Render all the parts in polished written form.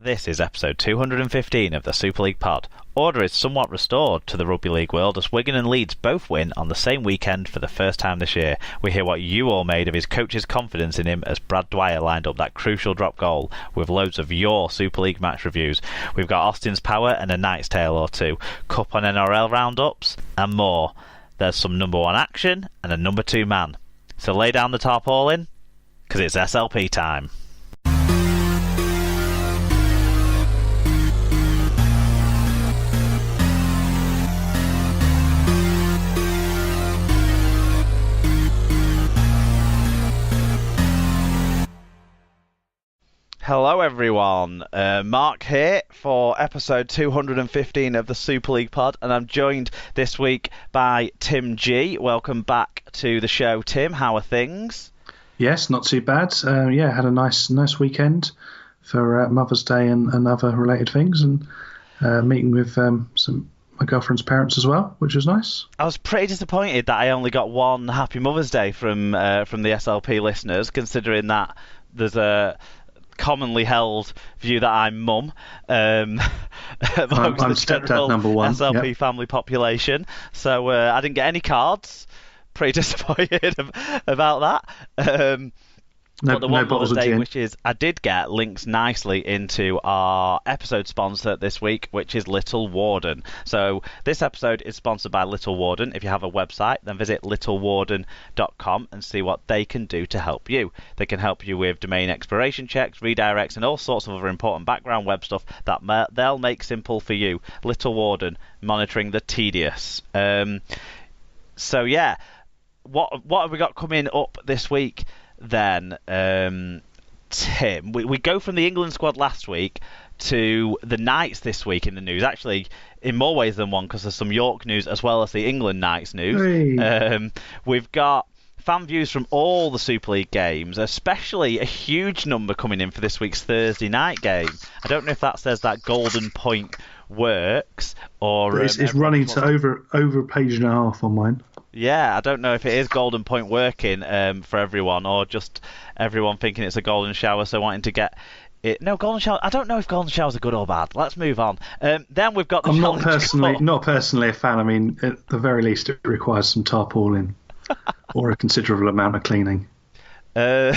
This is episode 215 of the Super League Pod. Order is somewhat restored to the Rugby League world as Wigan and Leeds both win on the same weekend for the first time this year. We hear what you all made of his coach's confidence in him as Brad Dwyer lined up that crucial drop goal with loads of your Super League match reviews. We've got Austin's Power and a Knight's Tale or two, Cup and NRL roundups, and more. There's some number one action and a number two man. So lay down the tarpaulin, because it's SLP time. Hello everyone, Mark here for episode 215 of the Super League Pod, and I'm joined this week by Tim G. Welcome back to the show, Tim. How are things? Yes, not too bad. Had a nice weekend for Mother's Day and other related things, and meeting with my girlfriend's parents as well, which was nice. I was pretty disappointed that I only got one Happy Mother's Day from the SLP listeners, considering that there's a commonly held view that I'm mum amongst I'm the general number one. SLP Yep. family population. So I didn't get any cards. Pretty disappointed about that. But the one Mother's Day, which is, I did get links nicely into our episode sponsor this week, which is Little Warden. So this episode is sponsored by Little Warden. If you have a website, then visit littlewarden.com and see what they can do to help you. They can help you with domain expiration checks, redirects, and all sorts of other important background web stuff that they'll make simple for you. Little Warden, monitoring the tedious. So yeah, what have we got coming up this week? Then, Tim, we go from the England squad last week to the Knights this week in the news. Actually, in more ways than one, because there's some York news as well as the England Knights news. Hey. We've got fan views from all the Super League games, especially a huge number coming in for this week's Thursday night game. I don't know if that says that golden point works or it's running to over a page and a half on mine. Yeah, I don't know if it is golden point working for everyone, or just everyone thinking it's a golden shower, so wanting to get it. No, golden shower. I don't know if golden showers are good or bad. Let's move on. Then we've got the I'm Challenge not personally a fan. I mean, at the very least, it requires some tarpaulin or a considerable amount of cleaning. There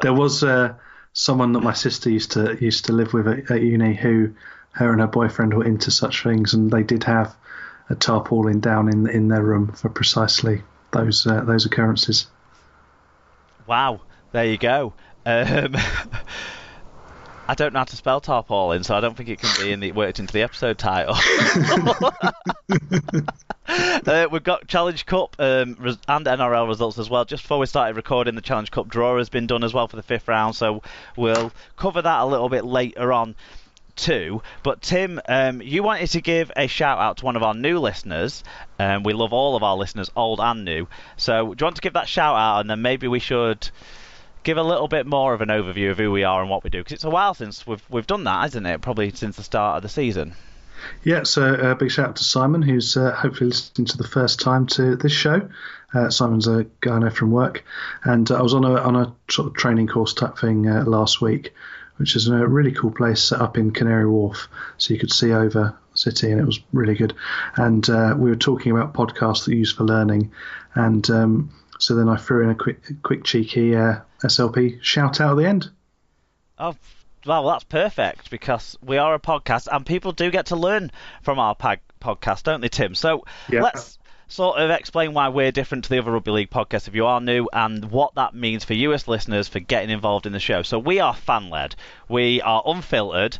was someone that my sister used to live with at uni who, her and her boyfriend were into such things, and they did have a tarpaulin down in their room for precisely those occurrences. Wow, there you go. I don't know how to spell tarpaulin, so I don't think it can be worked into the episode title. We've got Challenge Cup and NRL results as well. Just before we started recording, the Challenge Cup draw has been done as well for the fifth round, so we'll cover that a little bit later on too. But Tim, you wanted to give a shout out to one of our new listeners. We love all of our listeners, old and new. So do you want to give that shout out, and then maybe we should give a little bit more of an overview of who we are and what we do, because it's a while since we've done that, isn't it? Probably since the start of the season. Yeah, so a big shout out to Simon, who's hopefully listening to the first time to this show. Simon's a guy I know from work, and I was on a sort of training course type thing last week, which is a really cool place set up in Canary Wharf, so you could see over the city, and it was really good. And we were talking about podcasts that you use for learning, and so then I threw in a quick cheeky SLP shout out at the end. Oh, well, that's perfect, because we are a podcast, and people do get to learn from our podcast, don't they, Tim? So yeah. Let's sort of explain why we're different to the other Rugby League podcasts if you are new, and what that means for you as listeners for getting involved in the show. So we are fan-led, we are unfiltered,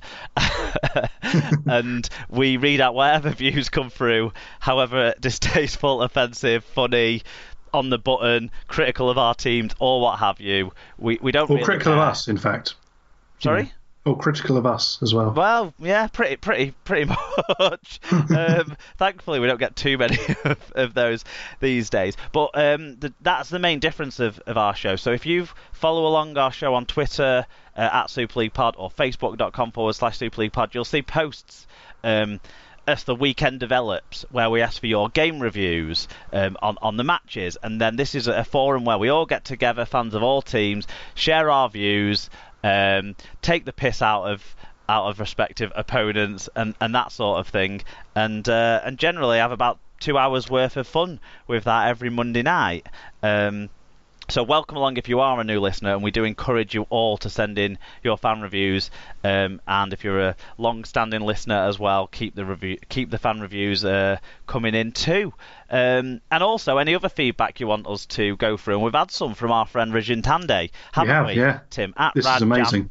and we read out whatever views come through, however distasteful, offensive, funny, on the button, critical of our teams, or what have you. We don't really critical care. of us, in fact. Sorry? Yeah. Or critical of us as well. Well, yeah, pretty much. Thankfully, we don't get too many of those these days. But that's the main difference of our show. So if you follow along our show on Twitter at Super League Pod or Facebook.com/Super League Pod, you'll see posts as the weekend develops, where we ask for your game reviews on the matches, and then this is a forum where we all get together, fans of all teams, share our views, take the piss out of respective opponents and that sort of thing, and generally have about 2 hours worth of fun with that every Monday night. So welcome along if you are a new listener, and we do encourage you all to send in your fan reviews. And if you're a long-standing listener as well, keep the fan reviews coming in too. And also any other feedback you want us to go through. And we've had some from our friend Rajan Tande, haven't we? Yeah. Tim, this is amazing.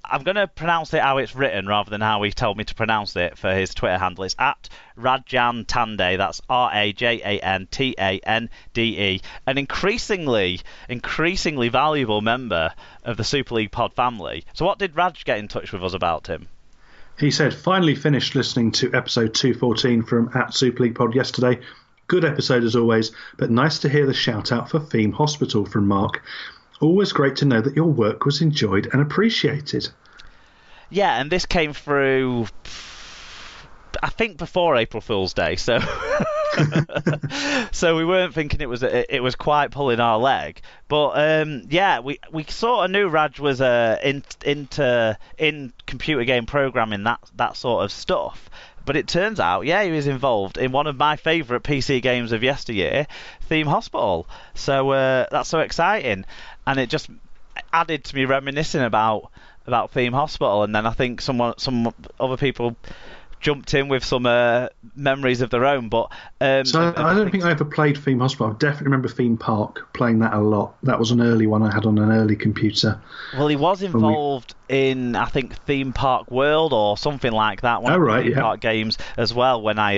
I'm going to pronounce it how it's written rather than how he told me to pronounce it for his Twitter handle. It's at Rajan Tande. That's RAJANTANDE. An increasingly valuable member of the Super League pod family. So what did Raj get in touch with us about, Tim? He said, finally finished listening to episode 214 from at Super League Pod yesterday. Good episode as always, but nice to hear the shout out for Theme Hospital from Mark. Always great to know that your work was enjoyed and appreciated. Yeah, and this came through, I think, before April Fool's Day, so so we weren't thinking it was quite pulling our leg. But we sort of knew Raj was in computer game programming, that sort of stuff. But it turns out, he was involved in one of my favourite PC games of yesteryear, Theme Hospital. So that's so exciting. And it just added to me reminiscing about Theme Hospital. And then I think some other people jumped in with some memories of their own. But so I don't think I ever played Theme Hospital. I definitely remember Theme Park, playing that a lot. That was an early one I had on an early computer. Well, he was involved in, I think, Theme Park World or something like that. One of the Theme Park games as well. When I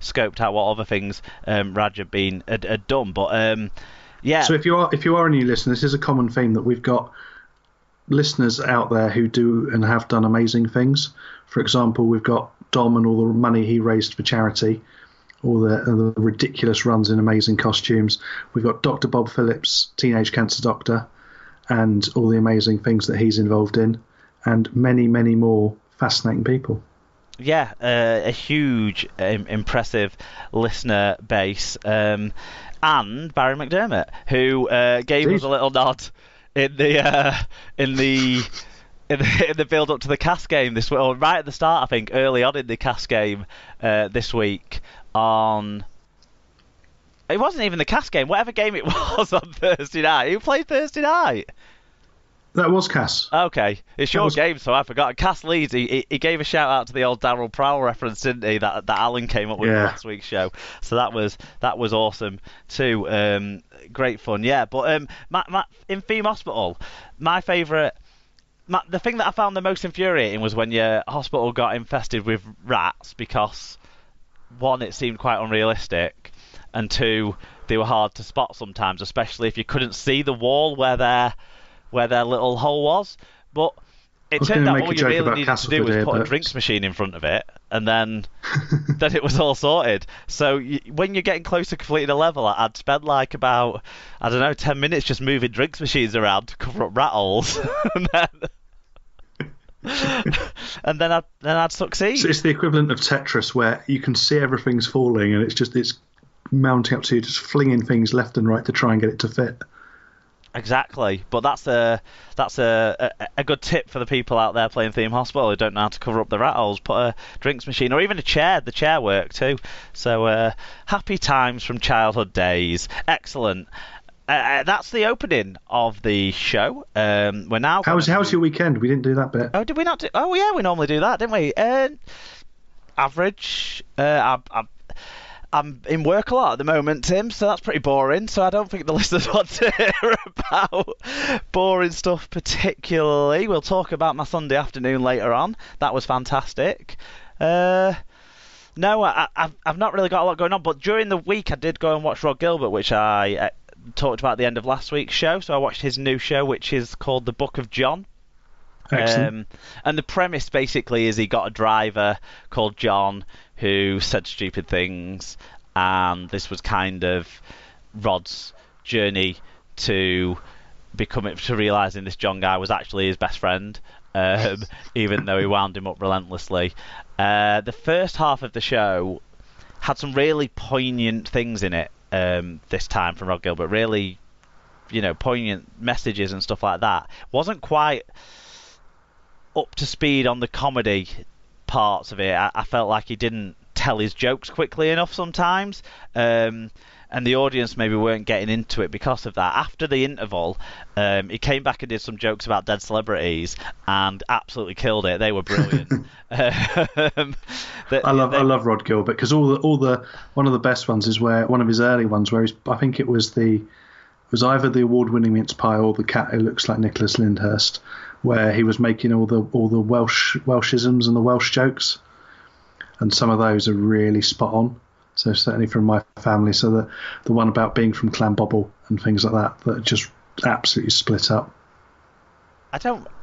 scoped out what other things Raj had done, but So if you are a new listener, this is a common theme that we've got listeners out there who do and have done amazing things. For example, we've got Dom and all the money he raised for charity, all the ridiculous runs in amazing costumes. We've got Dr. Bob Phillips, Teenage Cancer Doctor, and all the amazing things that he's involved in, and many, many more fascinating people. Yeah, a huge, impressive listener base. And Barry McDermott, who gave us a little nod in the build up to the Cas game this week, or right at the start, I think, early on in the Cas game this week. It wasn't even the Cas game, whatever game it was on Thursday night. Who played Thursday night? That was Cas. Okay, it's your game, so I forgot. Cas Leeds, he gave a shout out to the old Darryl Prowell reference, didn't he? That Alan came up with last week's show. So that was awesome too. Great fun, yeah. But in Theme Hospital, my favourite. The thing that I found the most infuriating was when your hospital got infested with rats, because one, it seemed quite unrealistic, and two, they were hard to spot sometimes, especially if you couldn't see the wall where their little hole was. But it turned out all you really needed to do was put a drinks machine in front of it, and then it was all sorted. So when you're getting close to completing a level, I'd spend like about, 10 minutes just moving drinks machines around to cover up rat holes. and then I'd succeed. So it's the equivalent of Tetris, where you can see everything's falling, and it's mounting up to you, just flinging things left and right to try and get it to fit. Exactly, but that's a good tip for the people out there playing Theme Hospital who don't know how to cover up the rat holes. Put a drinks machine or even a chair. The chair worked too. So happy times from childhood days. Excellent. That's the opening of the show. We're now. How was your weekend? We didn't do that bit. Oh, did we not do? Oh yeah, we normally do that, didn't we? Average. I'm in work a lot at the moment, Tim, so that's pretty boring. So I don't think the listeners want to hear about boring stuff particularly. We'll talk about my Sunday afternoon later on. That was fantastic. No, I've not really got a lot going on, but during the week I did go and watch Rod Gilbert, which I talked about at the end of last week's show. So I watched his new show, which is called The Book of John. Excellent. And the premise basically is he got a driver called John who said stupid things, and this was kind of Rod's journey to realising this John guy was actually his best friend, even though he wound him up relentlessly. The first half of the show had some really poignant things in it this time from Rod Gilbert, really poignant messages and stuff like that. Wasn't quite up to speed on the comedy parts of it. I felt like he didn't tell his jokes quickly enough sometimes, and the audience maybe weren't getting into it because of that. After the interval, he came back and did some jokes about dead celebrities and absolutely killed it. They were brilliant. I love Rod Gilbert, because one of the best ones is where one of his early ones where I think it was either the award-winning mince pie or the cat who looks like Nicholas Lyndhurst, where he was making all the Welshisms and the Welsh jokes, and some of those are really spot on. So certainly from my family. So the one about being from Clanbobble and things like that just absolutely split up.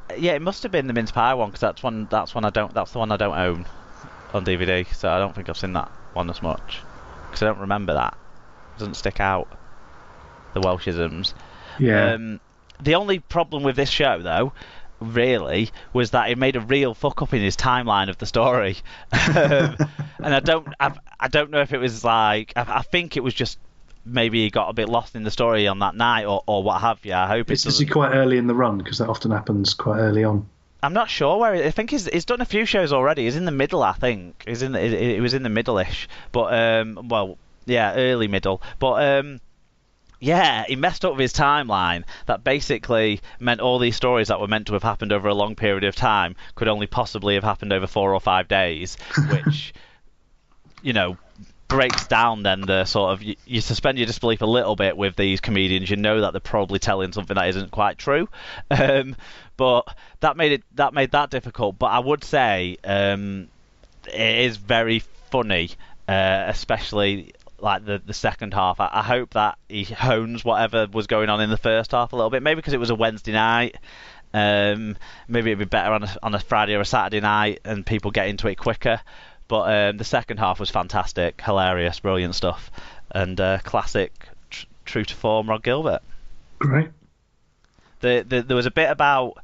It must have been the mince pie one, because that's the one I don't own on DVD. So I don't think I've seen that one as much, because I don't remember that. It doesn't stick out, the Welshisms. Yeah. The only problem with this show, though, really, was that it made a real fuck up in his timeline of the story. And I don't know if it was like, I think it was just maybe he got a bit lost in the story on that night or what have you. I hope is he quite early in the run, because that often happens quite early on? I'm not sure where. I think he's done a few shows already. He's in the middle, I think. It was in the middle-ish, but early middle. But he messed up with his timeline. That basically meant all these stories that were meant to have happened over a long period of time could only possibly have happened over 4 or 5 days, which, breaks down then the sort of... You suspend your disbelief a little bit with these comedians. You know that they're probably telling something that isn't quite true. But that made that difficult. But I would say it is very funny, especially... like the second half. I hope that he hones whatever was going on in the first half a little bit. Maybe because it was a Wednesday night. Maybe it'd be better on a Friday or a Saturday night and people get into it quicker. But the second half was fantastic, hilarious, brilliant stuff, and classic, true to form Rod Gilbert. Great. There was a bit about.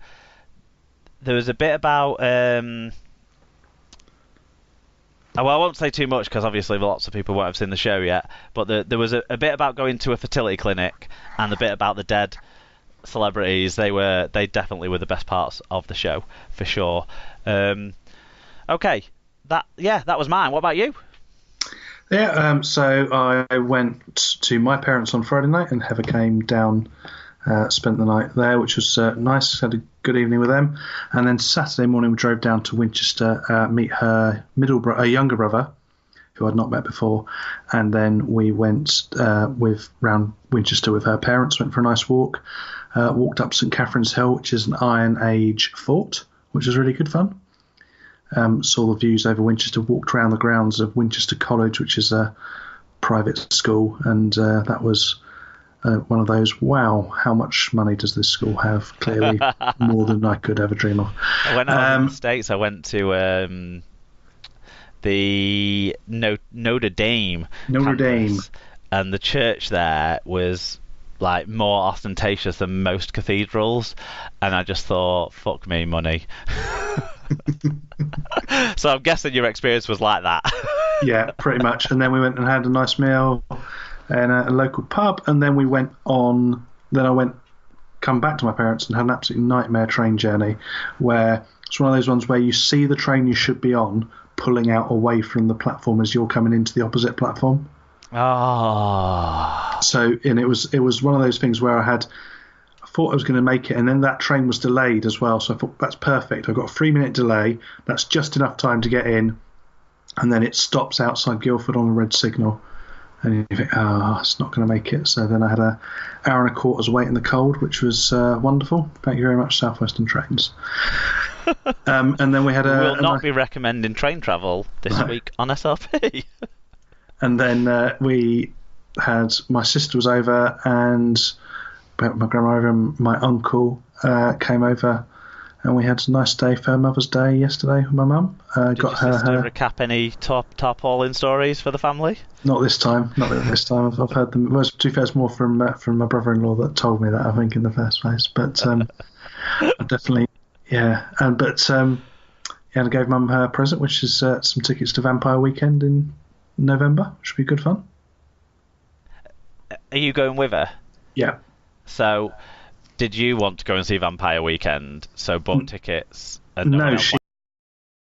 Well, I won't say too much, because obviously lots of people won't have seen the show yet, but there was a bit about going to a fertility clinic and a bit about the dead celebrities. They definitely were the best parts of the show, for sure. Okay, that was mine. What about you? Yeah, so I went to my parents on Friday night, and Heather came down, spent the night there, which was nice. Had a good evening with them, and then Saturday morning we drove down to Winchester, meet her younger brother, who I'd not met before, and then we went round Winchester with her parents. Went for a nice walk, walked up St Catherine's Hill, which is an Iron Age fort, which was really good fun. Saw the views over Winchester, walked around the grounds of Winchester College, which is a private school, and that was one of those, wow, how much money does this school have? Clearly more than I could ever dream of. When I was in the States, I went to the Notre Dame campus, and the church there was like more ostentatious than most cathedrals, and I just thought, fuck me, money. So I'm guessing your experience was like that. Yeah, pretty much. And then we went and had a nice meal in a local pub, and then I come back to my parents and had an absolute nightmare train journey, where it's one of those ones where you see the train you should be on pulling out away from the platform as you're coming into the opposite platform. So, and it was one of those things where I thought I was going to make it, and then that train was delayed as well, so I thought, that's perfect, I've got a 3-minute delay, that's just enough time to get in, and then it stops outside Guildford on a red signal, and you think, it's not going to make it. So then I had an hour and a quarter's wait in the cold, which was wonderful. Thank you very much, South Western Trains. And then we had We'll not be recommending train travel this week on SLP. And then we had, my sister was over, and my grandma over, and my uncle came over, and we had a nice day for Mother's Day yesterday with my mum. Did your sister recap any tarpaulin stories for the family? Not this time. I've heard them. Well, two-thirds more from my brother-in-law that told me that, I think, in the first place. But definitely, yeah. And I gave Mum her present, which is some tickets to Vampire Weekend in November. Should be good fun. Are you going with her? Yeah. So, did you want to go and see Vampire Weekend? So bought tickets. And no, she